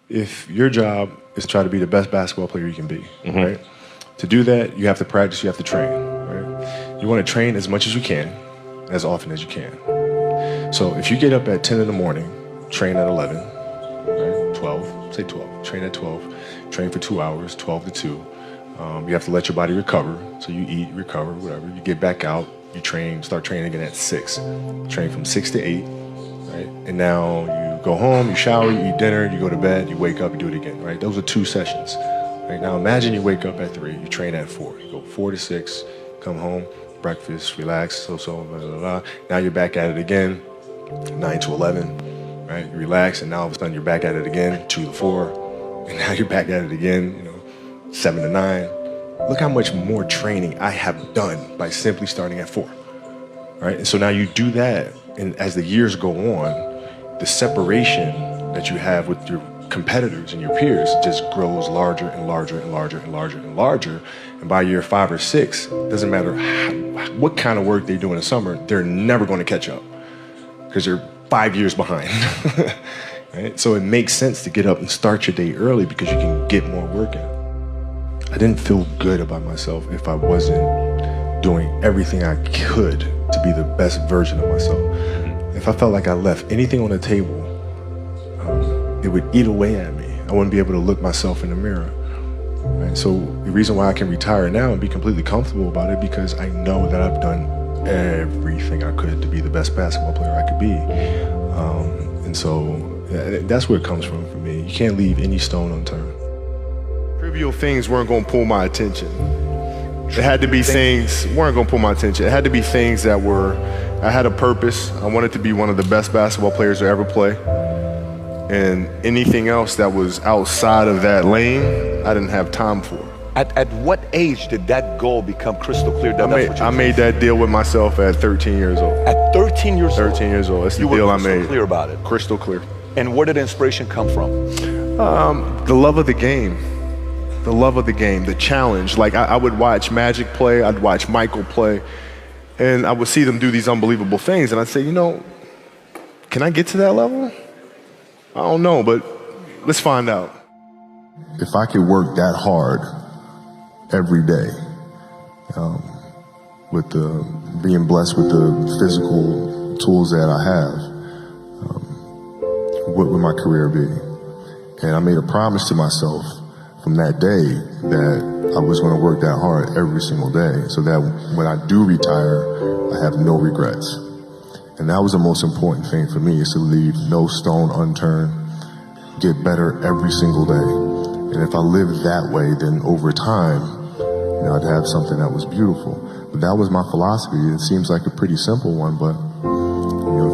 if your job is to try to be the best basketball player you can be, right? To do that, you have to practice, you have to train, right? You want to train as much as you can, as often as you can. So if you get up at 10 in the morning, train at 11, right? 12, say 12, train at 12, train for 2 hours, 12 to 2. You have to let your body recover. So you eat, recover, whatever. You get back out, you train, start training again at 6. Train from 6 to 8, right? And now you go home, you shower, you eat dinner, you go to bed, you wake up, you do it again, right? Those are 2 sessions. Right? Now imagine you wake up at 3, you train at 4. You go 4 to 6, come home, breakfast, relax, blah, blah, blah. Now you're back at it again, 9 to 11, right? You relax, and now all of a sudden you're back at it again, 2 to 4, and now you're back at it again, 7 to 9. Look how much more training I have done by simply starting at 4, right? And so now you do that, and as the years go on, the separation that you have with your competitors and your peers just grows larger and larger and larger and larger and larger. And by year 5 or 6, doesn't matter what kind of work they do in the summer, they're never going to catch up because they're 5 years behind. Right? So it makes sense to get up and start your day early because you can get more work in. I didn't feel good about myself if I wasn't doing everything I could to be the best version of myself. If I felt like I left anything on the table, it would eat away at me. I wouldn't be able to look myself in the mirror. Right? So the reason why I can retire now and be completely comfortable about it because I know that I've done everything I could to be the best basketball player I could be. And so that's where it comes from for me. You can't leave any stone unturned. Trivial things weren't going to pull my attention. It had to be things weren't going to pull my attention. It had to be things that I had a purpose. I wanted to be one of the best basketball players to ever play. And anything else that was outside of that lane, I didn't have time for. At what age did that goal become crystal clear? I made that deal with myself at 13 years old. At 13 years old? 13 years old. That's the deal I made. You were crystal clear about it? Crystal clear. And where did inspiration come from? The love of the game. The love of the game, the challenge. Like I would watch Magic play, I'd watch Michael play, and I would see them do these unbelievable things, and I'd say, can I get to that level? I don't know, but let's find out. If I could work that hard every day, with being blessed with the physical tools that I have, what would my career be? And I made a promise to myself from that day that I was going to work that hard every single day so that when I do retire, I have no regrets. And that was the most important thing for me, is to leave no stone unturned, get better every single day. And if I lived that way, then over time, I'd have something that was beautiful. But that was my philosophy. It seems like a pretty simple one, but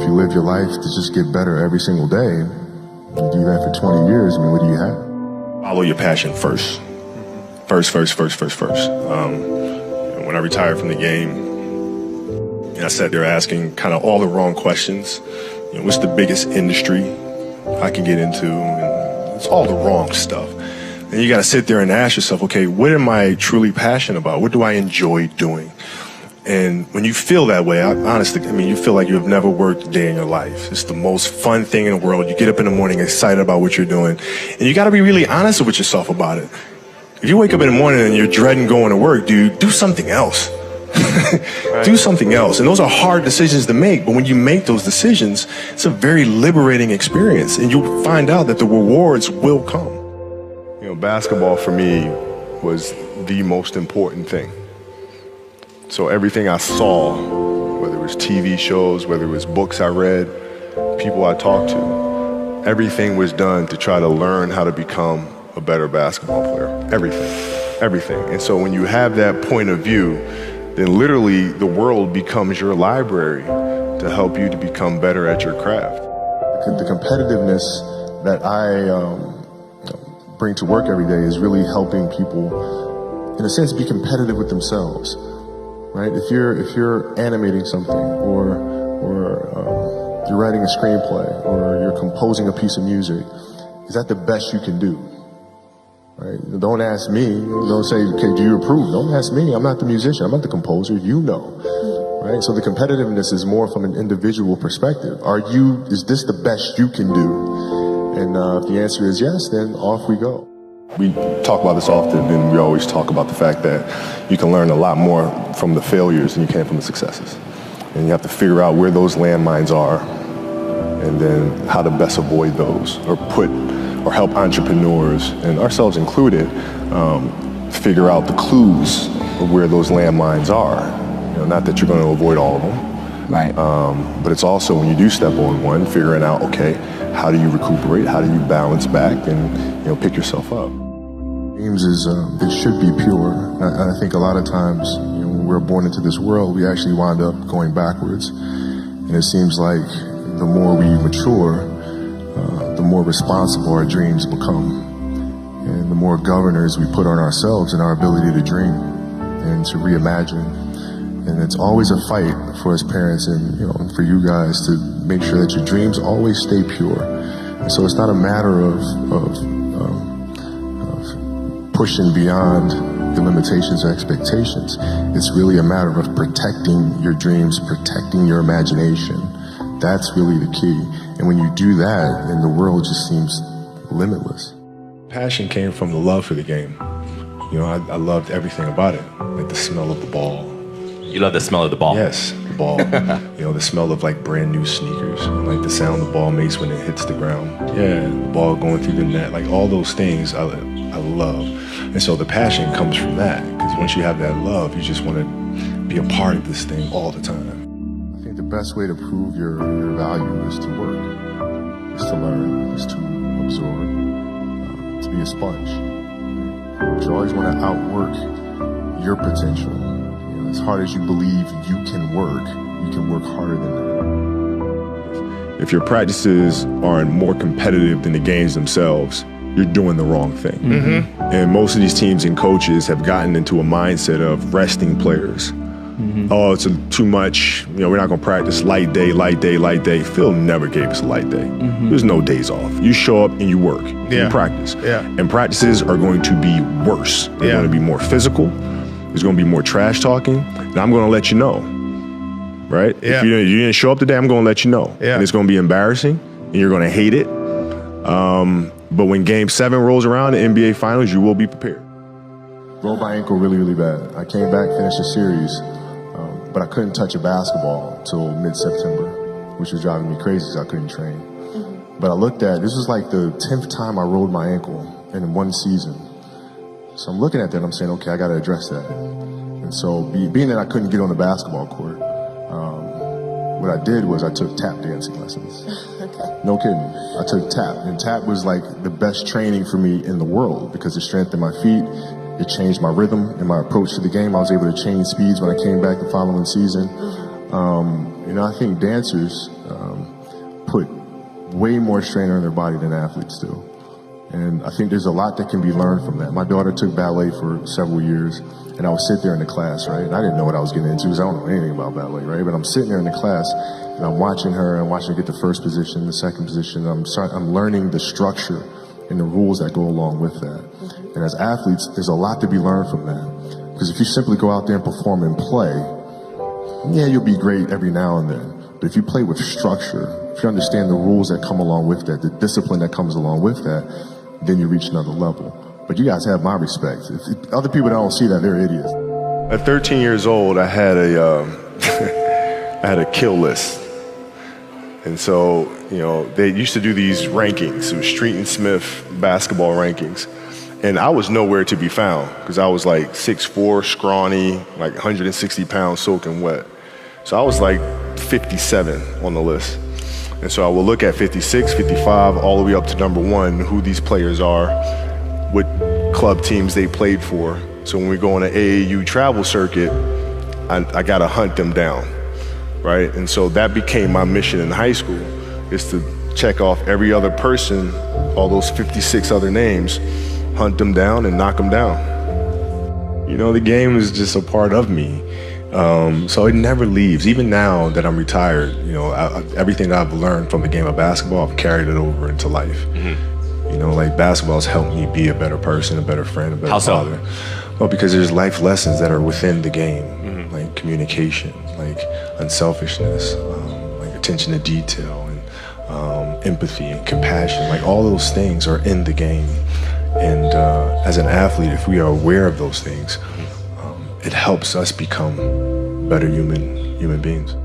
if you live your life to just get better every single day, you do that for 20 years, what do you have? Follow your passion first. First. When I retired from the game, I sat there asking kind of all the wrong questions. What's the biggest industry I can get into? And it's all the wrong stuff. And you got to sit there and ask yourself, okay, what am I truly passionate about? What do I enjoy doing? And when you feel that way, honestly, you feel like you've never worked a day in your life. It's the most fun thing in the world. You get up in the morning excited about what you're doing. And you got to be really honest with yourself about it. If you wake up in the morning and you're dreading going to work, dude, do something else. Right. Do something else. And those are hard decisions to make. But when you make those decisions, it's a very liberating experience. And you'll find out that the rewards will come. Basketball for me was the most important thing. So everything I saw, whether it was TV shows, whether it was books I read, people I talked to, everything was done to try to learn how to become a better basketball player. Everything. And so when you have that point of view, then literally the world becomes your library to help you to become better at your craft. The competitiveness that I bring to work every day is really helping people, in a sense, be competitive with themselves. Right? If you're animating something, or you're writing a screenplay, or you're composing a piece of music, is that the best you can do? Right? Don't ask me. Don't say, okay, do you approve? Don't ask me. I'm not the musician. I'm not the composer. You know. Right? So the competitiveness is more from an individual perspective. Is this the best you can do? And if the answer is yes, then off we go. We talk about this often, and we always talk about the fact that you can learn a lot more from the failures than you can from the successes. And you have to figure out where those landmines are, and then how to best avoid those, or help entrepreneurs, and ourselves included, figure out the clues of where those landmines are. Not that you're going to avoid all of them, right? But it's also, when you do step on one, figuring out, okay, how do you recuperate? How do you balance back and pick yourself up? Dreams it should be pure. I think a lot of times, when we're born into this world, we actually wind up going backwards. And it seems like the more we mature, the more responsible our dreams become. And the more governors we put on ourselves and our ability to dream and to reimagine. And it's always a fight for us parents and for you guys to make sure that your dreams always stay pure. And so it's not a matter of pushing beyond your limitations or expectations. It's really a matter of protecting your dreams, protecting your imagination. That's really the key. And when you do that, then the world just seems limitless. Passion came from the love for the game. I loved everything about it, like the smell of the ball. You love the smell of the ball? Yes, the ball. The smell of like brand new sneakers, and like the sound the ball makes when it hits the ground. Yeah, the ball going through the net, like all those things I love. And so the passion comes from that, because once you have that love, you just want to be a part of this thing all the time. I think the best way to prove your value is to work, is to learn, is to absorb, to be a sponge. But you always want to outwork your potential. As hard as you believe you can work harder than that. If your practices aren't more competitive than the games themselves, you're doing the wrong thing. Mm-hmm. And most of these teams and coaches have gotten into a mindset of resting players. Mm-hmm. Oh, it's too much. We're not going to practice light day. Phil never gave us a light day. Mm-hmm. There's no days off. You show up and you work. Yeah. You practice. Yeah. And practices are going to be worse. They're going to be more physical. There's going to be more trash talking, and I'm going to let you know, right? Yeah. If you didn't show up today, I'm going to let you know. Yeah. And it's going to be embarrassing, and you're going to hate it. But when Game 7 rolls around, the NBA Finals, you will be prepared. Rolled my ankle really, really bad. I came back, finished the series, but I couldn't touch a basketball until mid-September, which was driving me crazy because I couldn't train. Mm-hmm. But I looked at, this was like the 10th time I rolled my ankle in one season. So I'm looking at that and I'm saying, okay, I got to address that. And so being that I couldn't get on the basketball court, what I did was I took tap dancing lessons. Okay. No kidding. I took tap. And tap was like the best training for me in the world because it strengthened my feet. It changed my rhythm and my approach to the game. I was able to change speeds when I came back the following season. I think dancers put way more strain on their body than athletes do. And I think there's a lot that can be learned from that. My daughter took ballet for several years, and I would sit there in the class, right? And I didn't know what I was getting into because I don't know anything about ballet, right? But I'm sitting there in the class, and I'm watching her get the first position, the second position. I'm learning the structure and the rules that go along with that. Mm-hmm. And as athletes, there's a lot to be learned from that. Because if you simply go out there and perform and play, yeah, you'll be great every now and then. But if you play with structure, if you understand the rules that come along with that, the discipline that comes along with that, then you reach another level. But you guys have my respect. If other people don't see that, they're idiots. At 13 years old, I had a kill list. And so, they used to do these rankings. It was Street and Smith basketball rankings. And I was nowhere to be found because I was like 6'4", scrawny, like 160 pounds soaking wet. So I was like 57 on the list. And so I will look at 56, 55, all the way up to number 1, who these players are, what club teams they played for. So when we go on an AAU travel circuit, I got to hunt them down, right? And so that became my mission in high school, is to check off every other person, all those 56 other names, hunt them down and knock them down. The game is just a part of me. So it never leaves. Even now that I'm retired, everything that I've learned from the game of basketball, I've carried it over into life. Mm-hmm. Like basketball's helped me be a better person, a better friend, a better father. Well, because there's life lessons that are within the game, mm-hmm. like communication, like unselfishness, like attention to detail, and empathy and compassion. Like, all those things are in the game. And as an athlete, if we are aware of those things, it helps us become better human beings.